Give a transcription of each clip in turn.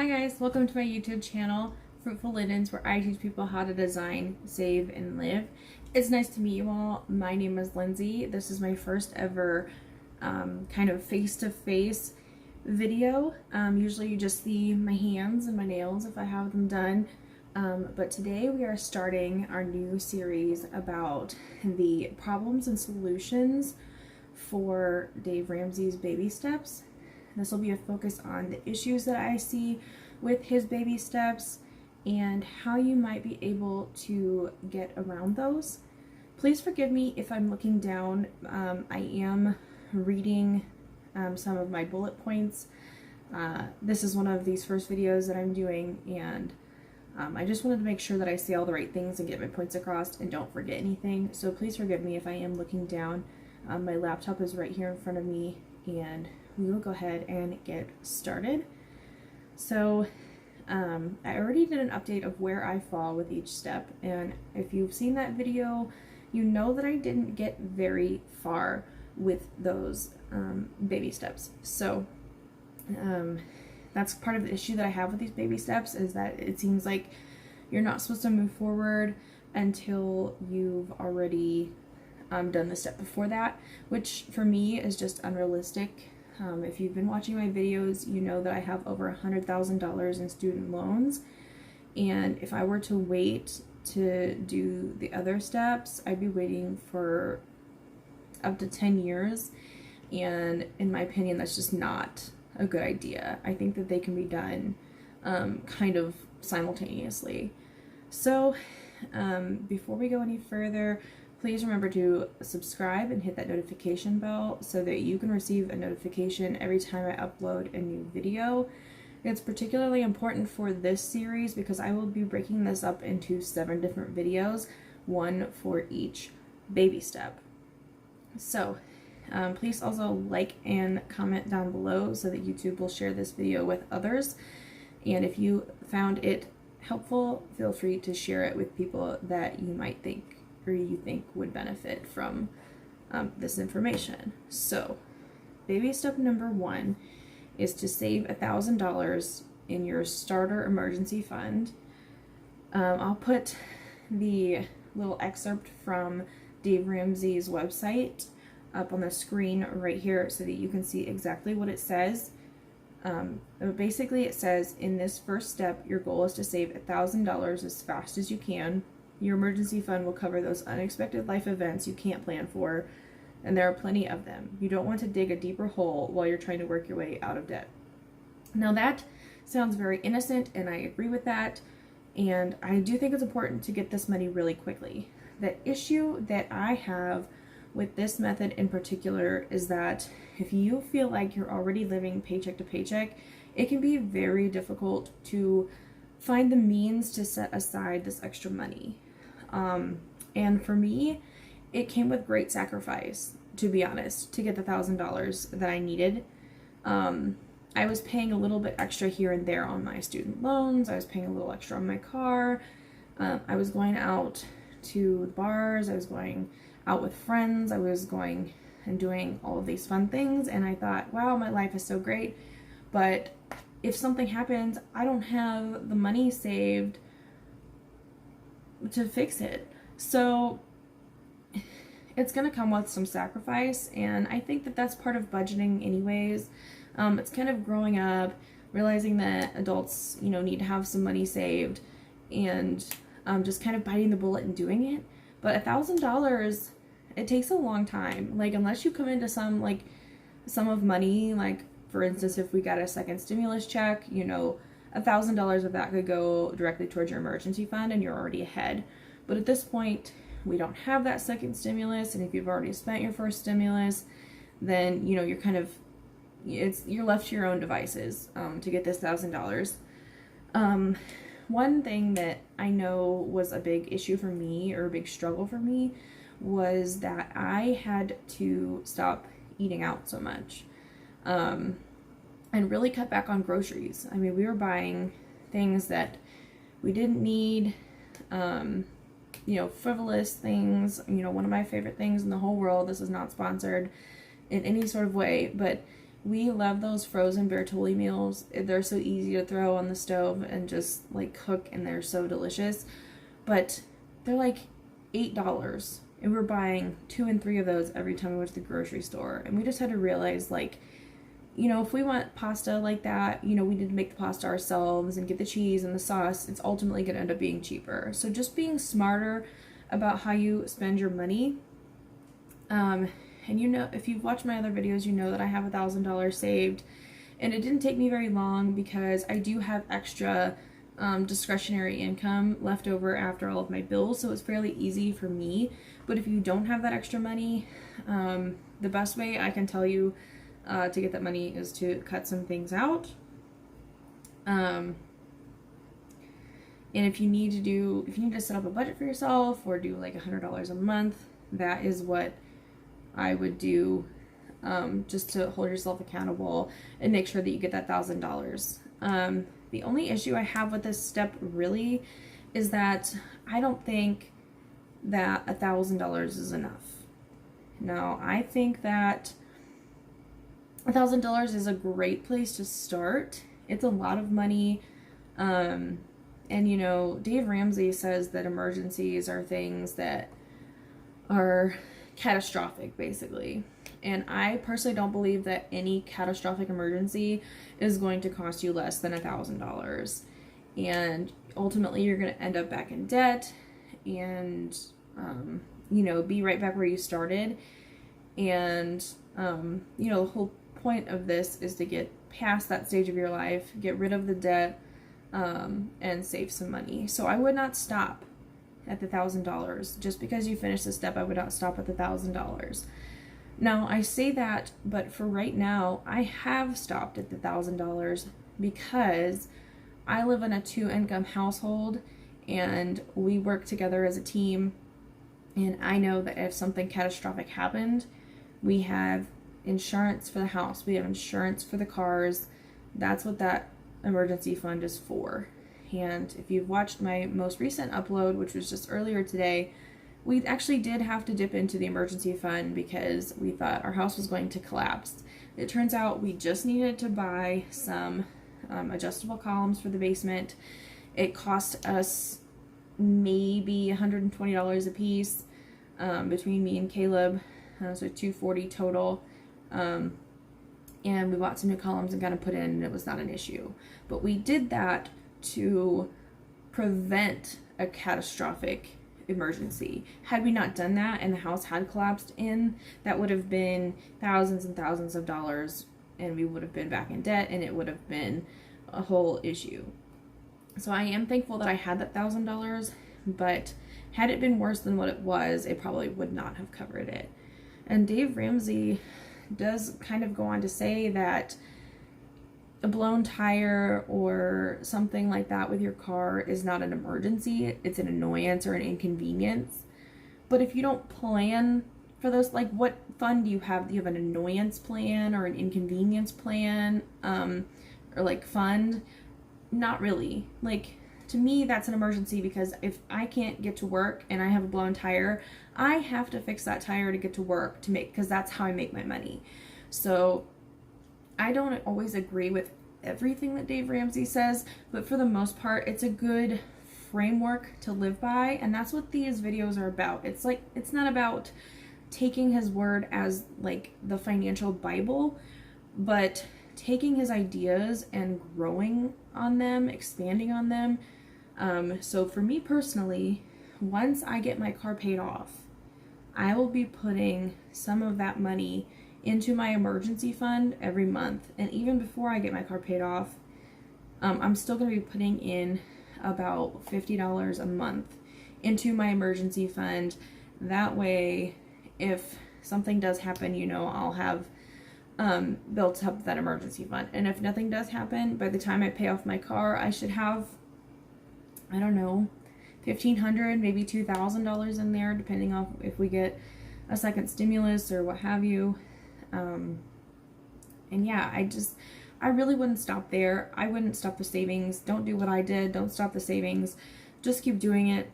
Hi guys, welcome to my YouTube channel, Fruitful Linens, where I teach people how to design, save, and live. It's nice to meet you all. My name is Lindsay. This is my first ever kind of face-to-face video. Usually you just see my hands and my nails if I have them done. But today we are starting our new series about the problems and solutions for Dave Ramsey's Baby Steps. This will be a focus on the issues that I see with his baby steps and how you might be able to get around those. Please forgive me if I'm looking down. I am reading some of my bullet points. This is one of these first videos that I'm doing, and I just wanted to make sure that I say all the right things and get my points across and don't forget anything. So please forgive me if I am looking down. My laptop is right here in front of me, and we will go ahead and get started. So I already did an update of where I fall with each step, and if you've seen that video, you know that I didn't get very far with those baby steps. So that's part of the issue that I have with these baby steps, is that it seems like you're not supposed to move forward until you've already done the step before that, which for me is just unrealistic. If you've been watching my videos, you know that I have over $100,000 in student loans, and if I were to wait to do the other steps, I'd be waiting for up to 10 years, and in my opinion, that's just not a good idea. I think that they can be done kind of simultaneously. So before we go any further, please remember to subscribe and hit that notification bell so that you can receive a notification every time I upload a new video. It's particularly important for this series because I will be breaking this up into 7 different videos, one for each baby step. So please also like and comment down below so that YouTube will share this video with others. And if you found it helpful, feel free to share it with people that you might think or you think would benefit from this information. So baby step number 1 is to save $1,000 in your starter emergency fund. I'll put the little excerpt from Dave Ramsey's website up on the screen right here so that you can see exactly what it says. Basically it says, in this first step, your goal is to save $1,000 as fast as you can. Your emergency fund will cover those unexpected life events you can't plan for, and there are plenty of them. You don't want to dig a deeper hole while you're trying to work your way out of debt. Now that sounds very innocent, and I agree with that, and I do think it's important to get this money really quickly. The issue that I have with this method in particular is that if you feel like you're already living paycheck to paycheck, it can be very difficult to find the means to set aside this extra money. And for me, it came with great sacrifice, to be honest, to get the $1,000 that I needed. I was paying a little bit extra here and there on my student loans. I was paying a little extra on my car. I was going out to bars. I was going out with friends. I was going and doing all of these fun things. And I thought, wow, my life is so great. But if something happens, I don't have the money saved to fix it. So it's going to come with some sacrifice, and I think that that's part of budgeting anyways. It's kind of growing up, realizing that adults, need to have some money saved, and just kind of biting the bullet and doing it. But $1,000, it takes a long time. Like, unless you come into some sum of money, like for instance, if we got a second stimulus check, $1,000 of that could go directly towards your emergency fund and you're already ahead. But at this point, we don't have that second stimulus, and if you've already spent your first stimulus, then you're kind of, you're left to your own devices to get this $1,000. One thing that I know was a big issue for me, or a big struggle for me, was that I had to stop eating out so much. And really cut back on groceries. I mean, we were buying things that we didn't need, frivolous things. One of my favorite things in the whole world, this is not sponsored in any sort of way, but We love those frozen Bertolli meals. They're so easy to throw on the stove and just like cook, and they're so delicious. But they're like $8, and we're buying 2 and 3 of those every time we went to the grocery store. And we just had to realize, like, you know, if we want pasta like that, you know, we need to make the pasta ourselves and get the cheese and the sauce. It's ultimately going to end up being cheaper. So just being smarter about how you spend your money. And you know, if you've watched my other videos, you know that I have $1,000 saved, and it didn't take me very long because I do have extra discretionary income left over after all of my bills, so it's fairly easy for me. But if you don't have that extra money, the best way I can tell you to get that money is to cut some things out. And if you need to set up a budget for yourself or do like $100 a month, that is what I would do, just to hold yourself accountable and make sure that you get that $1,000. The only issue I have with this step really is that I don't think that $1,000 is enough. Now, I think that $1,000 is a great place to start. It's a lot of money. And you know, Dave Ramsey says that emergencies are things that are catastrophic, basically. And I personally don't believe that any catastrophic emergency is going to cost you less than $1,000. And ultimately, you're going to end up back in debt and, you know, be right back where you started. And, you know, the whole point of this is to get past that stage of your life, get rid of the debt, and save some money. So I would not stop at the $1,000. Just because you finish this step, I would not stop at the $1,000. Now, I say that, but for right now, I have stopped at the $1,000 because I live in a 2-income household and we work together as a team. And I know that if something catastrophic happened, we have insurance for the house, we have insurance for the cars. That's what that emergency fund is for. And if you've watched my most recent upload, which was just earlier today, we actually did have to dip into the emergency fund because we thought our house was going to collapse. It turns out we just needed to buy some adjustable columns for the basement. It cost us maybe $120 a piece between me and Caleb, so $240 total. And we bought some new columns and kind of put in, and it was not an issue. But we did that to prevent a catastrophic emergency. Had we not done that and the house had collapsed in, that would have been thousands and thousands of dollars, and we would have been back in debt, and it would have been a whole issue. So I am thankful that I had that $1,000, but had it been worse than what it was, it probably would not have covered it. And Dave Ramsey does kind of go on to say that a blown tire or something like that with your car is not an emergency, it's an annoyance or an inconvenience. But if you don't plan for those, like, what fund do you have? Do you have an annoyance plan or an inconvenience plan, or like fund? Not really. Like, to me, that's an emergency, because if I can't get to work and I have a blown tire, I have to fix that tire to get to work because that's how I make my money. So I don't always agree with everything that Dave Ramsey says, but for the most part, it's a good framework to live by, and that's what these videos are about. It's like, it's not about taking his word as like the financial Bible, but taking his ideas and growing on them, expanding on them. So for me personally, once I get my car paid off, I will be putting some of that money into my emergency fund every month. And even before I get my car paid off, I'm still going to be putting in about $50 a month into my emergency fund. That way, if something does happen, you know, I'll have built up that emergency fund. And if nothing does happen, by the time I pay off my car, I should have, I don't know, $1,500, maybe $2,000 in there, depending on if we get a second stimulus or what have you. And yeah, I really wouldn't stop there. I wouldn't stop the savings. Don't do what I did. Don't stop the savings. Just keep doing it.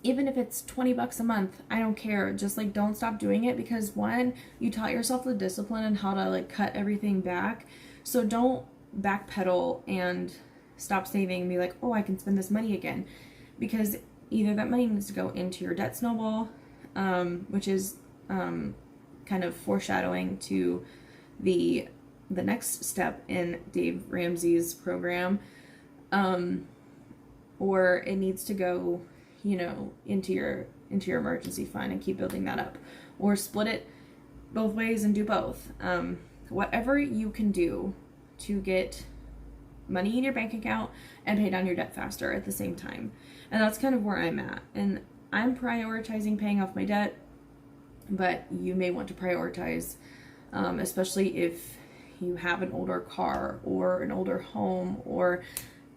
even if it's 20 bucks a month, I don't care. Just like don't stop doing it, because one, you taught yourself the discipline and how to like cut everything back. So don't backpedal and stop saving and be like, oh, I can spend this money again, because either that money needs to go into your debt snowball, which is kind of foreshadowing to the next step in Dave Ramsey's program, or it needs to go, you know, into your emergency fund and keep building that up, or split it both ways and do both. Whatever you can do to get money in your bank account and pay down your debt faster at the same time. And that's kind of where I'm at. And I'm prioritizing paying off my debt, but you may want to prioritize, especially if you have an older car or an older home or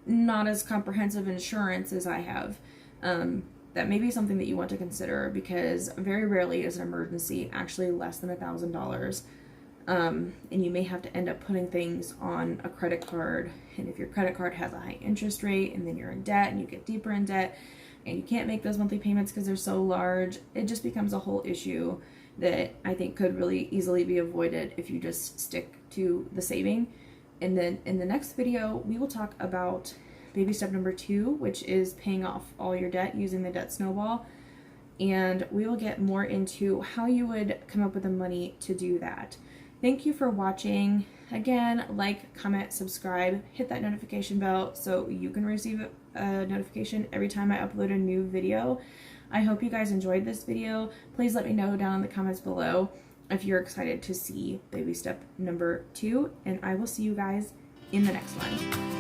not as comprehensive insurance as I have. That may be something that you want to consider, because very rarely is an emergency actually less than $1,000. And you may have to end up putting things on a credit card. And if your credit card has a high interest rate and then you're in debt and you get deeper in debt and you can't make those monthly payments because they're so large, it just becomes a whole issue that I think could really easily be avoided if you just stick to the saving. And then in the next video, we will talk about baby step number 2, which is paying off all your debt using the debt snowball. And we will get more into how you would come up with the money to do that. Thank you for watching. Again, like, comment, subscribe, hit that notification bell so you can receive a notification every time I upload a new video. I hope you guys enjoyed this video. Please let me know down in the comments below if you're excited to see baby step number 2, and I will see you guys in the next one.